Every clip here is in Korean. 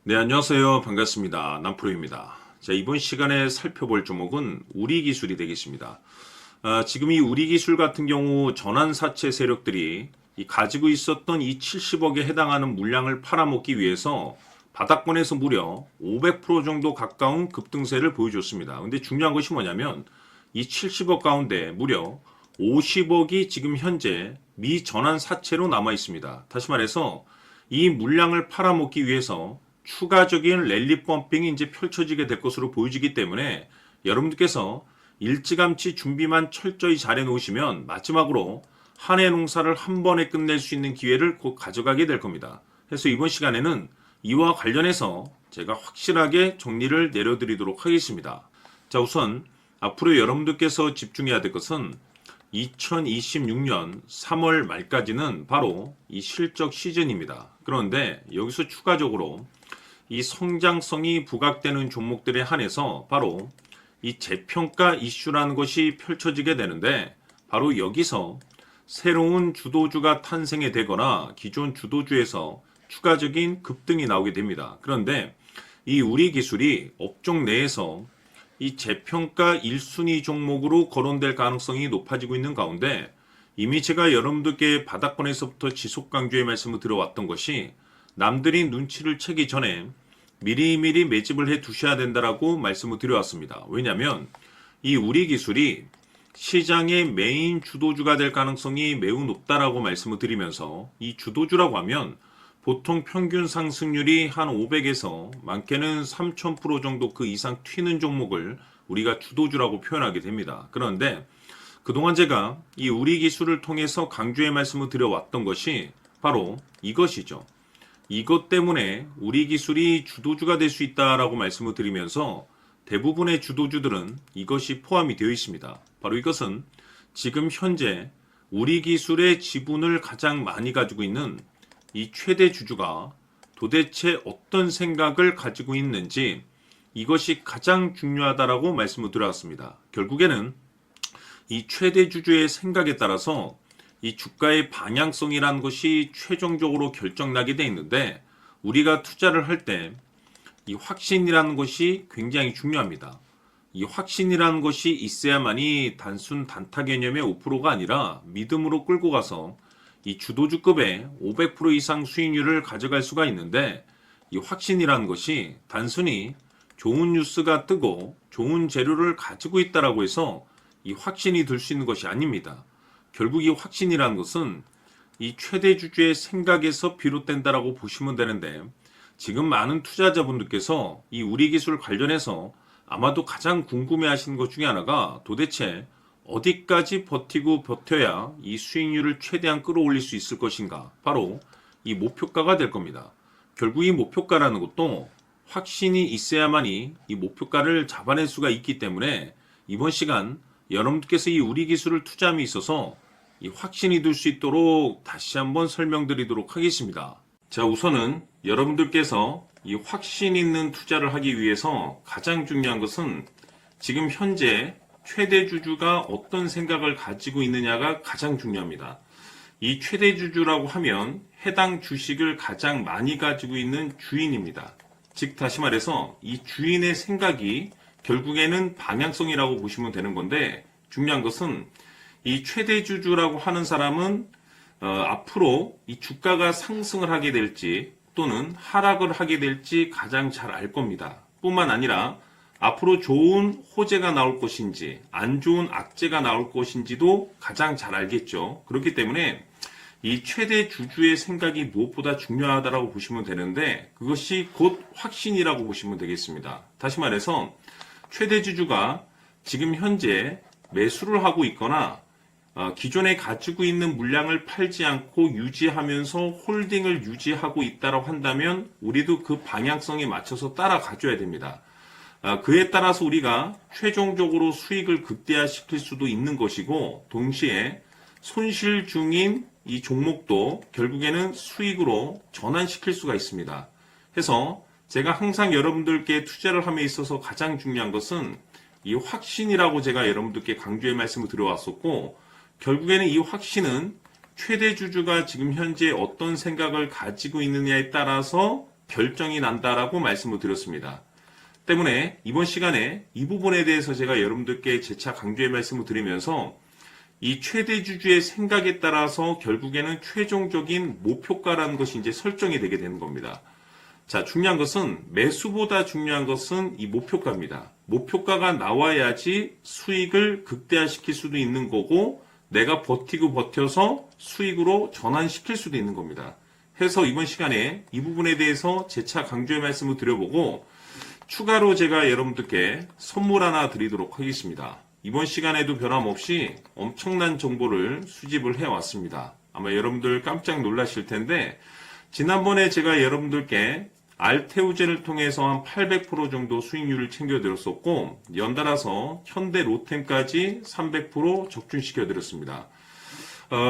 네, 안녕하세요. 반갑습니다. 남프로입니다. 자, 이번 시간에 살펴볼 종목은 우리기술이 되겠습니다. 지금 이 우리기술 같은 경우 전환사채 세력들이 가지고 있었던 이 70억에 해당하는 물량을 팔아먹기 위해서 바닥권에서 무려 500% 정도 가까운 급등세를 보여줬습니다. 근데 중요한 것이 뭐냐면 이 70억 가운데 무려 50억이 지금 현재 미전환사채로 남아 있습니다. 다시 말해서 이 물량을 팔아먹기 위해서 추가적인 랠리 펌핑이 이제 펼쳐지게 될 것으로 보여지기 때문에 여러분들께서 일찌감치 준비만 철저히 잘 해놓으시면 마지막으로 한 해 농사를 한 번에 끝낼 수 있는 기회를 곧 가져가게 될 겁니다. 그래서 이번 시간에는 이와 관련해서 제가 확실하게 정리를 내려드리도록 하겠습니다. 자, 우선 앞으로 여러분들께서 집중해야 될 것은 2026년 3월 말까지는 바로 이 실적 시즌입니다. 그런데 여기서 추가적으로 이 성장성이 부각되는 종목들에 한해서 바로 이 재평가 이슈라는 것이 펼쳐지게 되는데, 바로 여기서 새로운 주도주가 탄생이 되거나 기존 주도주에서 추가적인 급등이 나오게 됩니다. 그런데 이 우리기술이 업종 내에서 이 재평가 1순위 종목으로 거론될 가능성이 높아지고 있는 가운데, 이미 제가 여러분들께 바닥권에서부터 지속 강조의 말씀을 드려왔던 것이 남들이 눈치를 채기 전에 미리미리 매집을 해 두셔야 된다라고 말씀을 드려왔습니다. 왜냐하면 이 우리기술이 시장의 메인 주도주가 될 가능성이 매우 높다라고 말씀을 드리면서, 이 주도주라고 하면 보통 평균 상승률이 한 500에서 많게는 3000% 정도 그 이상 튀는 종목을 우리가 주도주라고 표현하게 됩니다. 그런데 그동안 제가 이 우리기술을 통해서 강조의 말씀을 드려왔던 것이 바로 이것이죠. 이것 때문에 우리기술이 주도주가 될 수 있다라고 말씀을 드리면서 대부분의 주도주들은 이것이 포함이 되어 있습니다. 바로 이것은 지금 현재 우리기술의 지분을 가장 많이 가지고 있는 이 최대 주주가 도대체 어떤 생각을 가지고 있는지, 이것이 가장 중요하다라고 말씀을 드렸습니다. 결국에는 이 최대 주주의 생각에 따라서 이 주가의 방향성이라는 것이 최종적으로 결정나게 돼 있는데, 우리가 투자를 할 때 이 확신이라는 것이 굉장히 중요합니다. 이 확신이라는 것이 있어야만이 단순 단타 개념의 5%가 아니라 믿음으로 끌고 가서 이 주도주급의 500% 이상 수익률을 가져갈 수가 있는데, 이 확신이라는 것이 단순히 좋은 뉴스가 뜨고 좋은 재료를 가지고 있다라고 해서 이 확신이 들 수 있는 것이 아닙니다. 결국 이 확신이라는 것은 이 최대 주주의 생각에서 비롯된다라고 보시면 되는데, 지금 많은 투자자분들께서 이 우리기술 관련해서 아마도 가장 궁금해 하시는 것 중에 하나가 도대체 어디까지 버티고 버텨야 이 수익률을 최대한 끌어올릴 수 있을 것인가, 바로 이 목표가가 될 겁니다. 결국 이 목표가라는 것도 확신이 있어야만이 이 목표가를 잡아낼 수가 있기 때문에 이번 시간 여러분들께서 이 우리기술을 투자함에 있어서 이 확신이 들 수 있도록 다시 한번 설명드리도록 하겠습니다. 자, 우선은 여러분들께서 이 확신 있는 투자를 하기 위해서 가장 중요한 것은 지금 현재 최대 주주가 어떤 생각을 가지고 있느냐가 가장 중요합니다. 이 최대 주주라고 하면 해당 주식을 가장 많이 가지고 있는 주인입니다. 즉 다시 말해서 이 주인의 생각이 결국에는 방향성이라고 보시면 되는 건데, 중요한 것은 이 최대 주주라고 하는 사람은 앞으로 이 주가가 상승을 하게 될지 또는 하락을 하게 될지 가장 잘 알 겁니다. 뿐만 아니라 앞으로 좋은 호재가 나올 것인지 안 좋은 악재가 나올 것인지도 가장 잘 알겠죠. 그렇기 때문에 이 최대 주주의 생각이 무엇보다 중요하다고 보시면 되는데, 그것이 곧 확신이라고 보시면 되겠습니다. 다시 말해서 최대 주주가 지금 현재 매수를 하고 있거나 기존에 가지고 있는 물량을 팔지 않고 유지하면서 홀딩을 유지하고 있다고 한다면 우리도 그 방향성에 맞춰서 따라가줘야 됩니다. 그에 따라서 우리가 최종적으로 수익을 극대화시킬 수도 있는 것이고, 동시에 손실 중인 이 종목도 결국에는 수익으로 전환시킬 수가 있습니다. 해서 제가 항상 여러분들께 투자를 함에 있어서 가장 중요한 것은 이 확신이라고 제가 여러분들께 강조의 말씀을 드려왔었고, 결국에는 이 확신은 최대 주주가 지금 현재 어떤 생각을 가지고 있느냐에 따라서 결정이 난다라고 말씀을 드렸습니다. 때문에 이번 시간에 이 부분에 대해서 제가 여러분들께 재차 강조의 말씀을 드리면서 이 최대 주주의 생각에 따라서 결국에는 최종적인 목표가라는 것이 이제 설정이 되게 되는 겁니다. 자, 중요한 것은 매수보다 중요한 것은 이 목표가입니다. 목표가가 나와야지 수익을 극대화시킬 수도 있는 거고 내가 버티고 버텨서 수익으로 전환시킬 수도 있는 겁니다. 해서 이번 시간에 이 부분에 대해서 재차 강조의 말씀을 드려보고 추가로 제가 여러분들께 선물 하나 드리도록 하겠습니다. 이번 시간에도 변함없이 엄청난 정보를 수집을 해왔습니다. 아마 여러분들 깜짝 놀라실 텐데 지난번에 제가 여러분들께 알테우제를 통해서 한 800% 정도 수익률을 챙겨드렸었고 연달아서 현대 로템까지 300% 적중시켜드렸습니다.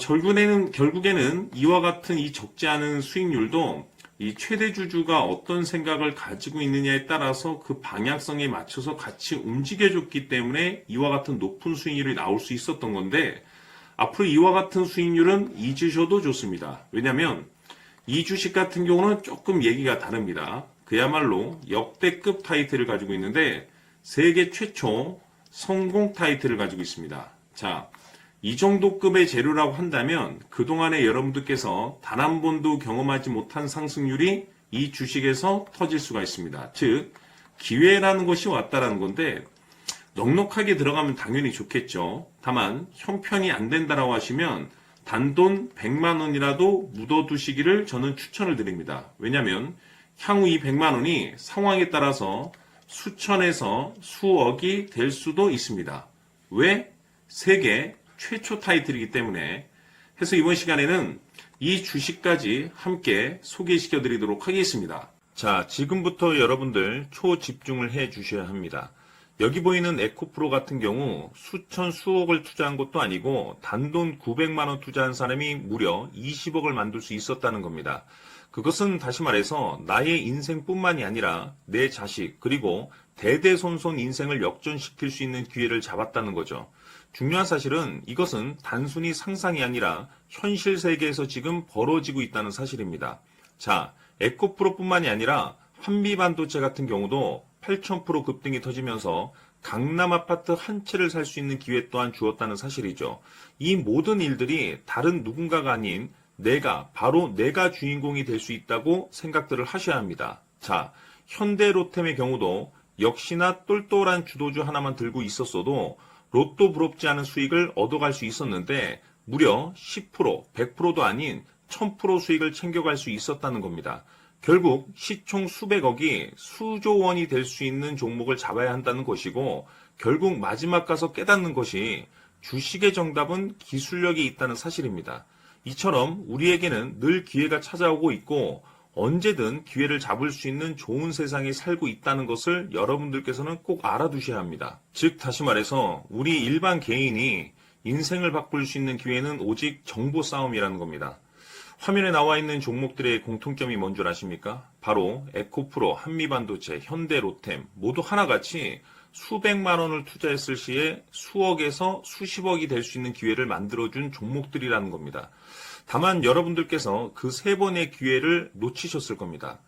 결국에는 이와 같은 이 적지 않은 수익률도 이 최대 주주가 어떤 생각을 가지고 있느냐에 따라서 그 방향성에 맞춰서 같이 움직여줬기 때문에 이와 같은 높은 수익률이 나올 수 있었던 건데 앞으로 이와 같은 수익률은 잊으셔도 좋습니다. 왜냐하면 이 주식 같은 경우는 조금 얘기가 다릅니다. 그야말로 역대급 타이틀을 가지고 있는데 세계 최초 성공 타이틀을 가지고 있습니다. 자, 이 정도 급의 재료라고 한다면 그동안에 여러분들께서 단 한 번도 경험하지 못한 상승률이 이 주식에서 터질 수가 있습니다. 즉 기회라는 것이 왔다라는 건데 넉넉하게 들어가면 당연히 좋겠죠. 다만 형편이 안 된다라고 하시면 단돈 100만 원이라도 묻어두시기를 저는 추천을 드립니다. 왜냐하면 향후 이 100만 원이 상황에 따라서 수천에서 수억이 될 수도 있습니다. 왜? 세계 최초 타이틀이기 때문에 해서 이번 시간에는 이 주식까지 함께 소개시켜 드리도록 하겠습니다. 자, 지금부터 여러분들 초집중을 해 주셔야 합니다. 여기 보이는 에코프로 같은 경우 수천 수억을 투자한 것도 아니고 단돈 900만 원 투자한 사람이 무려 20억을 만들 수 있었다는 겁니다. 그것은 다시 말해서 나의 인생뿐만이 아니라 내 자식 그리고 대대손손 인생을 역전시킬 수 있는 기회를 잡았다는 거죠. 중요한 사실은 이것은 단순히 상상이 아니라 현실 세계에서 지금 벌어지고 있다는 사실입니다. 자, 에코프로뿐만이 아니라 한미반도체 같은 경우도 8,000% 급등이 터지면서 강남 아파트 한 채를 살 수 있는 기회 또한 주었다는 사실이죠. 이 모든 일들이 다른 누군가가 아닌 바로 내가 주인공이 될 수 있다고 생각들을 하셔야 합니다. 자, 현대로템의 경우도 역시나 똘똘한 주도주 하나만 들고 있었어도 로또 부럽지 않은 수익을 얻어갈 수 있었는데 무려 10%, 100%도 아닌 1000% 수익을 챙겨갈 수 있었다는 겁니다. 결국 시총 수백억이 수조 원이 될 수 있는 종목을 잡아야 한다는 것이고 결국 마지막 가서 깨닫는 것이 주식의 정답은 기술력이 있다는 사실입니다. 이처럼 우리에게는 늘 기회가 찾아오고 있고 언제든 기회를 잡을 수 있는 좋은 세상에 살고 있다는 것을 여러분들께서는 꼭 알아두셔야 합니다. 즉 다시 말해서 우리 일반 개인이 인생을 바꿀 수 있는 기회는 오직 정보 싸움이라는 겁니다. 화면에 나와 있는 종목들의 공통점이 뭔 줄 아십니까? 바로 에코프로, 한미반도체, 현대로템 모두 하나같이 수백만 원을 투자했을 시에 수억에서 수십억이 될 수 있는 기회를 만들어준 종목들이라는 겁니다. 다만 여러분들께서 그 세 번의 기회를 놓치셨을 겁니다.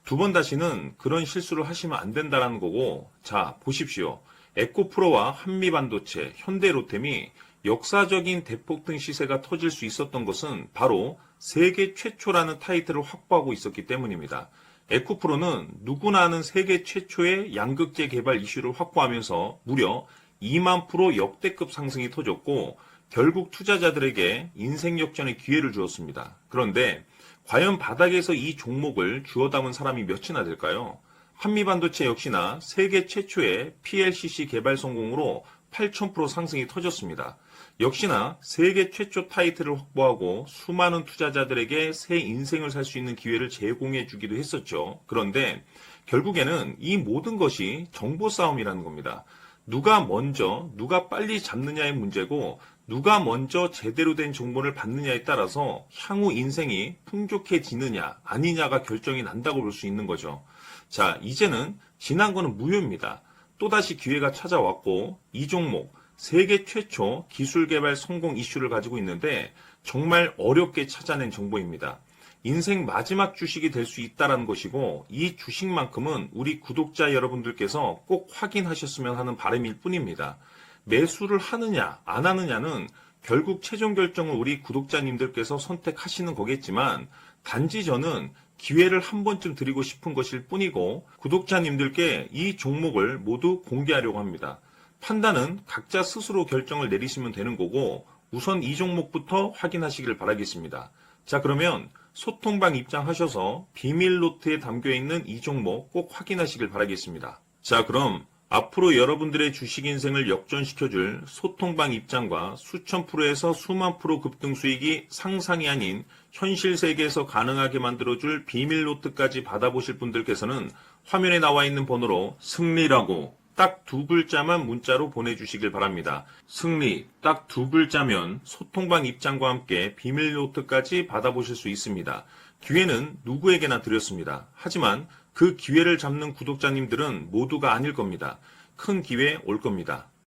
두 번 다시는 그런 실수를 하시면 안 된다는 거고, 자, 보십시오. 에코프로와 한미반도체, 현대로템이 역사적인 대폭등 시세가 터질 수 있었던 것은 바로 세계 최초라는 타이틀을 확보하고 있었기 때문입니다. 에코프로는 누구나 아는 세계 최초의 양극재 개발 이슈를 확보하면서 무려 2만 % 역대급 상승이 터졌고 결국 투자자들에게 인생 역전의 기회를 주었습니다. 그런데 과연 바닥에서 이 종목을 주워 담은 사람이 몇이나 될까요? 한미반도체 역시나 세계 최초의 PLCC 개발 성공으로 8,000% 상승이 터졌습니다. 역시나 세계 최초 타이틀을 확보하고 수많은 투자자들에게 새 인생을 살 수 있는 기회를 제공해 주기도 했었죠. 그런데 결국에는 이 모든 것이 정보 싸움이라는 겁니다. 누가 먼저, 누가 빨리 잡느냐의 문제고 누가 먼저 제대로 된 정보를 받느냐에 따라서 향후 인생이 풍족해지느냐 아니냐가 결정이 난다고 볼 수 있는 거죠. 자, 이제는 지난 거는 무효입니다. 또다시 기회가 찾아왔고 이 종목 세계 최초 기술 개발 성공 이슈를 가지고 있는데 정말 어렵게 찾아낸 정보입니다. 인생 마지막 주식이 될 수 있다는 것이고 이 주식만큼은 우리 구독자 여러분들께서 꼭 확인하셨으면 하는 바람일 뿐입니다. 매수를 하느냐 안 하느냐는 결국 최종 결정을 우리 구독자님들께서 선택하시는 거겠지만 단지 저는 기회를 한 번쯤 드리고 싶은 것일 뿐이고 구독자님들께 이 종목을 모두 공개하려고 합니다. 판단은 각자 스스로 결정을 내리시면 되는 거고 우선 이 종목부터 확인하시길 바라겠습니다. 자, 그러면 소통방 입장하셔서 비밀 노트에 담겨있는 이 종목 꼭 확인하시길 바라겠습니다. 자, 그럼 앞으로 여러분들의 주식 인생을 역전시켜줄 소통방 입장과 수천 프로에서 수만 프로 급등 수익이 상상이 아닌 현실 세계에서 가능하게 만들어줄 비밀 노트까지 받아보실 분들께서는 화면에 나와 있는 번호로 승리라고 딱 두 글자만 문자로 보내주시길 바랍니다. 승리 딱 두 글자면 소통방 입장과 함께 비밀 노트까지 받아보실 수 있습니다. 기회는 누구에게나 드렸습니다. 하지만 그 기회를 잡는 구독자님들은 모두가 아닐 겁니다. 큰 기회 올 겁니다.